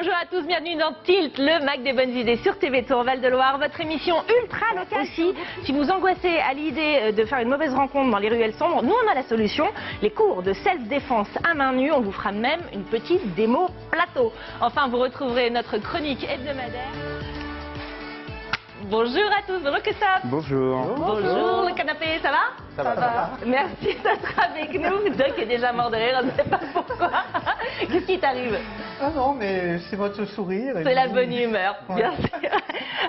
bonjour à tous, bienvenue dans Tilt, le Mac des bonnes idées sur TV Tour Val-de-Loire, votre émission ultra locale aussi. Si vous angoissez à l'idée de faire une mauvaise rencontre dans les ruelles sombres, nous on a la solution, les cours de self-défense à main nue, on vous fera même une petite démo plateau. Enfin, vous retrouverez notre chronique hebdomadaire. Bonjour à tous, bonjour Christophe. Bonjour. Bonjour le canapé, ça va? Ça va. Merci d'être avec nous. Doc est déjà mort de rire, on ne sait pas pourquoi. Qu'est-ce qui t'arrive? Ah non, mais c'est votre sourire. C'est la bonne humeur, ouais. bien sûr.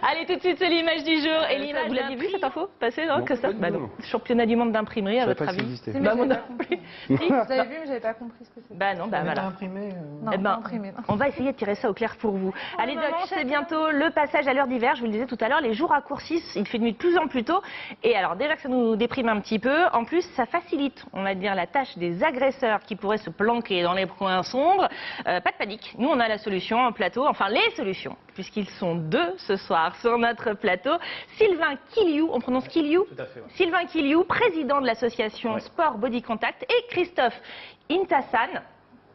Allez, tout de suite, c'est l'image du jour. Et l'image, vous l'aviez vu cette info passer, non? Que ça, bah non. Championnat du monde d'imprimerie, à votre avis? Bah, moi non plus. Si J'avais vu, mais j'avais pas compris ce que c'était. Bah non, bah voilà. Imprimé, Non, Eh ben, pas imprimé, non. on va essayer de tirer ça au clair pour vous. Allez, bah, dimanche, c'est chacun. bientôt le passage à l'heure d'hiver. Je vous le disais tout à l'heure, les jours raccourcissent, il fait nuit de plus en plus tôt. Et alors, déjà que ça nous déprime un petit peu, en plus, ça facilite, on va dire, la tâche des agresseurs qui pourraient se planquer dans les coins sombres. Pas de panique, nous, on a la solution en plateau, enfin les solutions, puisqu'ils sont deux ce soir sur notre plateau. Sylvain Quiliou, on prononce Quiliou? Tout à fait, ouais. Sylvain Quiliou, président de l'association Ouais. Sport Body Contact, et Christophe Intassan.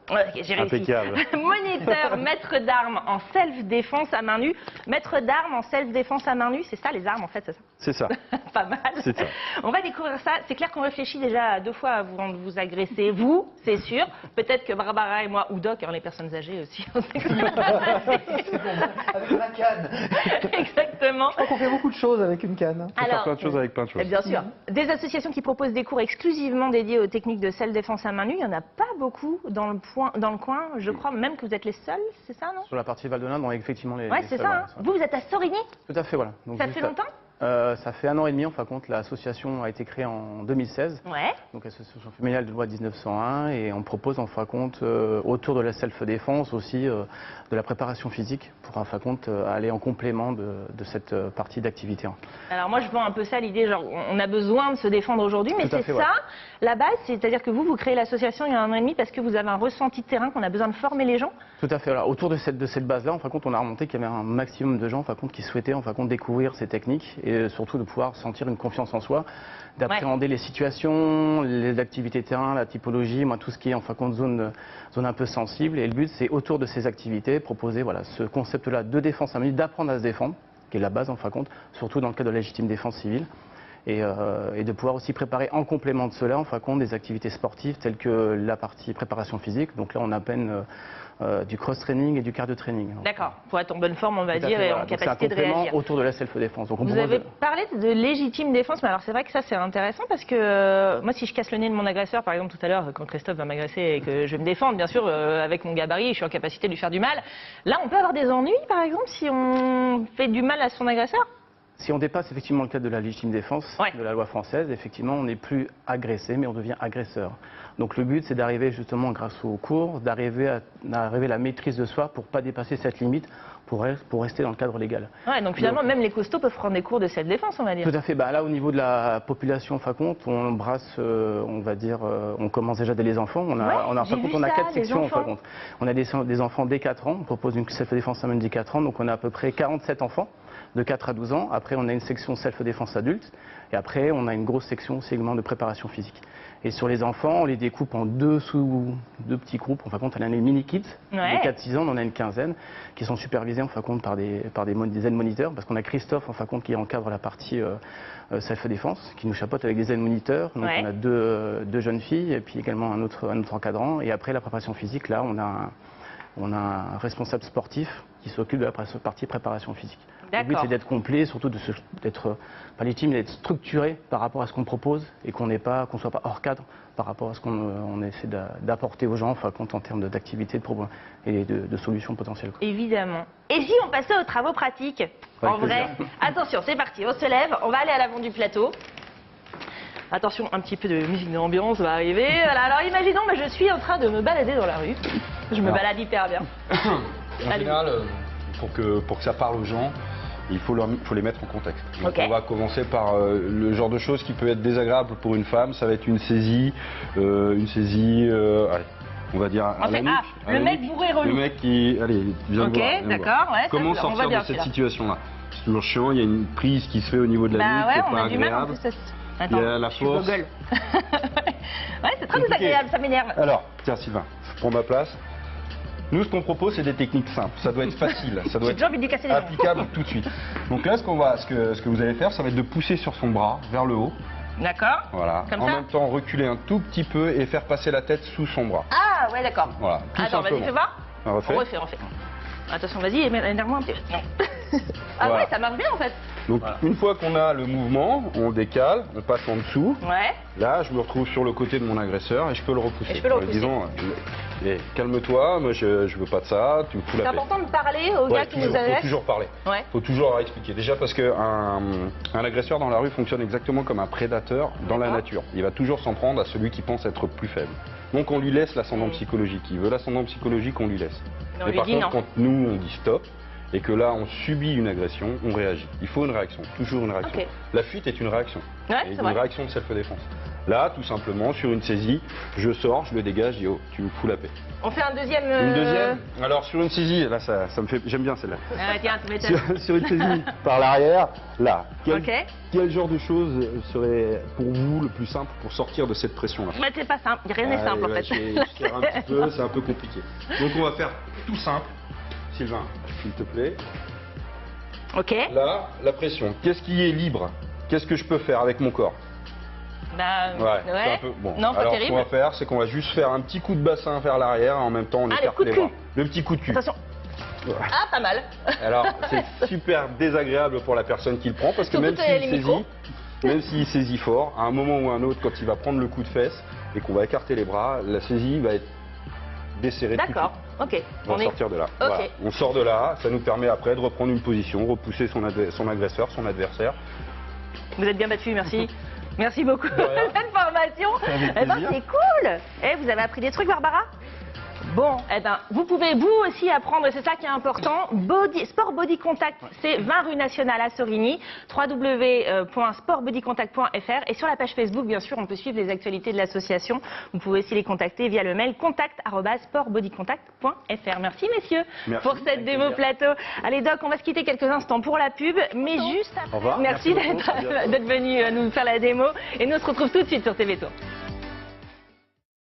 Ouais, j'ai réussi. Impeccable. Moniteur, maître d'armes en self-défense à main nue. Maître d'armes en self-défense à main nue, c'est ça les armes en fait, c'est ça? C'est ça. Pas mal. C'est ça. On va découvrir ça. C'est clair qu'on réfléchit déjà 2 fois avant de vous agresser. Vous, c'est sûr. Peut-être que Barbara et moi, ou Doc, les personnes âgées aussi. On sait que ça va passer. Avec la canne. Exactement. Je crois qu'on fait beaucoup de choses avec une canne. On peut faire plein de choses avec plein de choses. Bien sûr. Des associations qui proposent des cours exclusivement dédiés aux techniques de self-défense à main nue, il n'y en a pas beaucoup dans le coin. Je crois même que vous êtes les seuls, c'est ça, non? Sur la partie Val-de-Linde, on a effectivement les... Ouais, les c'est seuls, ça. Hein. ouais. Vous êtes à Sorigny? Tout à fait, voilà. Donc, Ça juste fait longtemps? Ça fait 1 an et demi, en fin de compte. L'association a été créée en 2016. Ouais. Donc, association familiale de loi 1901. Et on propose, en fin de compte, autour de la self-défense aussi, de la préparation physique pour, en fin de compte, aller en complément de cette partie d'activité. Alors moi je vends un peu ça, l'idée genre on a besoin de se défendre aujourd'hui, mais Tout à c'est fait, ça ouais. la base, c'est-à-dire que vous créez l'association il y a 1 an et demi parce que vous avez un ressenti de terrain qu'on a besoin de former les gens? Tout à fait. Alors, autour de cette base-là, en fin de compte, on a remonté qu'il y avait un maximum de gens, en fin de compte, qui souhaitaient, en fin de compte, découvrir ces techniques et surtout de pouvoir sentir une confiance en soi, d'appréhender les situations, les activités terrain, la typologie, moi, tout ce qui est, en fin de compte, zone un peu sensible. Et le but, c'est autour de ces activités, proposer, voilà, ce concept-là de défense à main nue, d'apprendre à se défendre, qui est la base, en fin de compte, surtout dans le cadre de la légitime défense civile. Et de pouvoir aussi préparer en complément de cela, en fin de compte, des activités sportives telles que la partie préparation physique. Donc là, on appelle du cross-training et du cardio-training. D'accord, pour être en bonne forme on va Tout à dire fait, et voilà. en Donc, c'est un capacité de complément réagir. autour de la self-défense. Donc, on Vous propose avez parlé de légitime défense, mais alors c'est vrai que ça c'est intéressant parce que moi si je casse le nez de mon agresseur, par exemple tout à l'heure quand Christophe va m'agresser et que je vais me défendre, bien sûr avec mon gabarit je suis en capacité de lui faire du mal. Là on peut avoir des ennuis par exemple si on fait du mal à son agresseur? Si on dépasse effectivement le cadre de la légitime défense, Ouais. de la loi française, effectivement, on n'est plus agressé, mais on devient agresseur. Donc le but, c'est d'arriver justement, grâce aux cours, d'arriver à la maîtrise de soi pour ne pas dépasser cette limite, pour rester dans le cadre légal. Ouais, donc finalement même les costauds peuvent prendre des cours de self-défense on va dire. Tout à fait. Bah, là, au niveau de la population, en fin de compte, on embrasse, on va dire, on commence déjà dès les enfants. On a, Ouais, on a, en fin de j'ai compte, vu on a ça, 4 des sections, en fin de enfants. compte. On a des enfants dès 4 ans. On propose une self-défense à main nue dès 4 ans. Donc on a à peu près 47 enfants de 4 à 12 ans. Après, on a une section self-défense adulte. Et après, on a une grosse section segment de préparation physique. Et sur les enfants, on les découpe en deux petits groupes. En fin de compte, on a les mini-kits Ouais. de 4-6 ans, on en a une quinzaine, qui sont supervisés en fin de compte par des aides-moniteurs, parce qu'on a Christophe en fin de compte qui encadre la partie self-défense, qui nous chapeaute avec des aides-moniteurs. Donc Ouais. on a deux jeunes filles et puis également un autre encadrant. Et après la préparation physique, là, on a un responsable sportif qui s'occupe de la partie préparation physique. Le but, D'accord. c'est d'être complet, surtout d'être pas légitime, mais d'être structuré par rapport à ce qu'on propose et qu'on soit pas hors cadre par rapport à ce qu'on essaie d'apporter aux gens, enfin, en termes d'activité et de solutions potentielles. Évidemment. Et si on passait aux travaux pratiques? En vrai, plaisir. attention, c'est parti, on se lève, on va aller à l'avant du plateau. Attention, un petit peu de musique d'ambiance va arriver. Voilà, alors imaginons, je suis en train de me balader dans la rue. Je me balade hyper bien. En général, pour que ça parle aux gens, il faut les mettre en contexte. Donc Ok. on va commencer par le genre de choses qui peut être désagréable pour une femme. Ça va être une saisie, allez, on va dire à la nuque. le mec bourré relou. Le mec qui, allez, viens Ok, me voir. Viens me d'accord, voir. ouais, ça, Comment on va sortir bien, de cette celui-là. situation-là? C'est toujours chiant, il y a une prise qui se fait au niveau de la nuque, Bah qui ouais, est on pas a du mal en agréable. plus. Il y a la je suis force. gogole. Ouais, c'est très Compliqué. désagréable, ça m'énerve. Alors, tiens Sylvain, je prends ma place. Nous, ce qu'on propose, c'est des techniques simples. Ça doit être facile, ça doit J'ai être déjà envie de lui casser les jambes. applicable tout de suite. Donc là, ce que vous allez faire, ça va être de pousser sur son bras vers le haut. D'accord. Voilà. Comme En ça même temps, reculer un tout petit peu et faire passer la tête sous son bras. Ah, ouais, d'accord. Voilà. Tout Attends, vas-y, simplement. fais voir. On refait. On refait. Attention, vas-y, énerve-moi un petit peu. Non. Ah Voilà. ouais, ça marche bien en fait. Donc une fois qu'on a le mouvement, on décale, on passe en dessous. Ouais. Là, je me retrouve sur le côté de mon agresseur et je peux le repousser. Et je peux le En repousser. disant, calme-toi, moi je veux pas de ça, tu me fous C'est la paix. important de parler aux gars qui nous Faut agressent. toujours parler. Ouais. Faut toujours expliquer. Déjà parce qu'un agresseur dans la rue fonctionne exactement comme un prédateur dans la D'accord. nature. Il va toujours s'en prendre à celui qui pense être plus faible. Donc on lui laisse l'ascendant psychologique. Il veut l'ascendant psychologique, on lui laisse. Mais on Mais lui par dit contre, non. quand nous on dit stop et que là on subit une agression, on réagit. Il faut une réaction, toujours une réaction. Ok. La fuite est une réaction. Ouais, Et c'est une vrai. réaction de self-défense. Là, tout simplement, sur une saisie, je sors, je le dégage, je dis oh, tu me fous la paix. On fait un deuxième. Une deuxième. Alors sur une saisie, là ça me fait, j'aime bien celle-là. Ah, tiens, tu m'étonnes. Sur une saisie par l'arrière, là, Ok. quel genre de choses serait pour vous le plus simple pour sortir de cette pression-là? Mais c'est pas simple, rien n'est simple en fait. Je tire un petit peu, c'est un peu compliqué. Donc on va faire tout simple. Sylvain, s'il te plaît. Ok. Là, la pression. Qu'est-ce qui est libre? Qu'est-ce que je peux faire avec mon corps? Bah, c'est un peu bon. Non, pas Alors, ce terrible. qu'on va faire, c'est qu'on va juste faire un petit coup de bassin vers l'arrière et en même temps on Ah, le écarte coup de les cul. bras. Le petit coup de cul. Attention. Voilà. Ah, pas mal. Alors, c'est super désagréable pour la personne qui le prend parce que Surtout même les s'il micros. saisit, même s'il saisit fort, à un moment ou à un autre, quand il va prendre le coup de fesse et qu'on va écarter les bras, la saisie va être desserrée tout de suite. D'accord. Ok. On va sortir de là. Ok. Voilà. On sort de là, ça nous permet après de reprendre une position, repousser son agresseur, son adversaire. Vous êtes bien battu, merci. Merci beaucoup de rien. cette formation. Avec Eh ben, plaisir. c'est cool. Eh, vous avez appris des trucs, Barbara? Bon, eh ben, vous pouvez vous aussi apprendre, et c'est ça qui est important. Sport Body Contact, c'est 20 rue Nationale à Sorigny, www.sportbodycontact.fr, et sur la page Facebook, bien sûr, on peut suivre les actualités de l'association. Vous pouvez aussi les contacter via le mail contact@sportbodycontact.fr. Merci messieurs Merci. pour cette démo plateau. Allez Doc, on va se quitter quelques instants pour la pub, mais juste après. Au revoir. Merci Merci beaucoup. À bientôt. d'être venu nous faire la démo, et nous on se retrouve tout de suite sur TV Tour.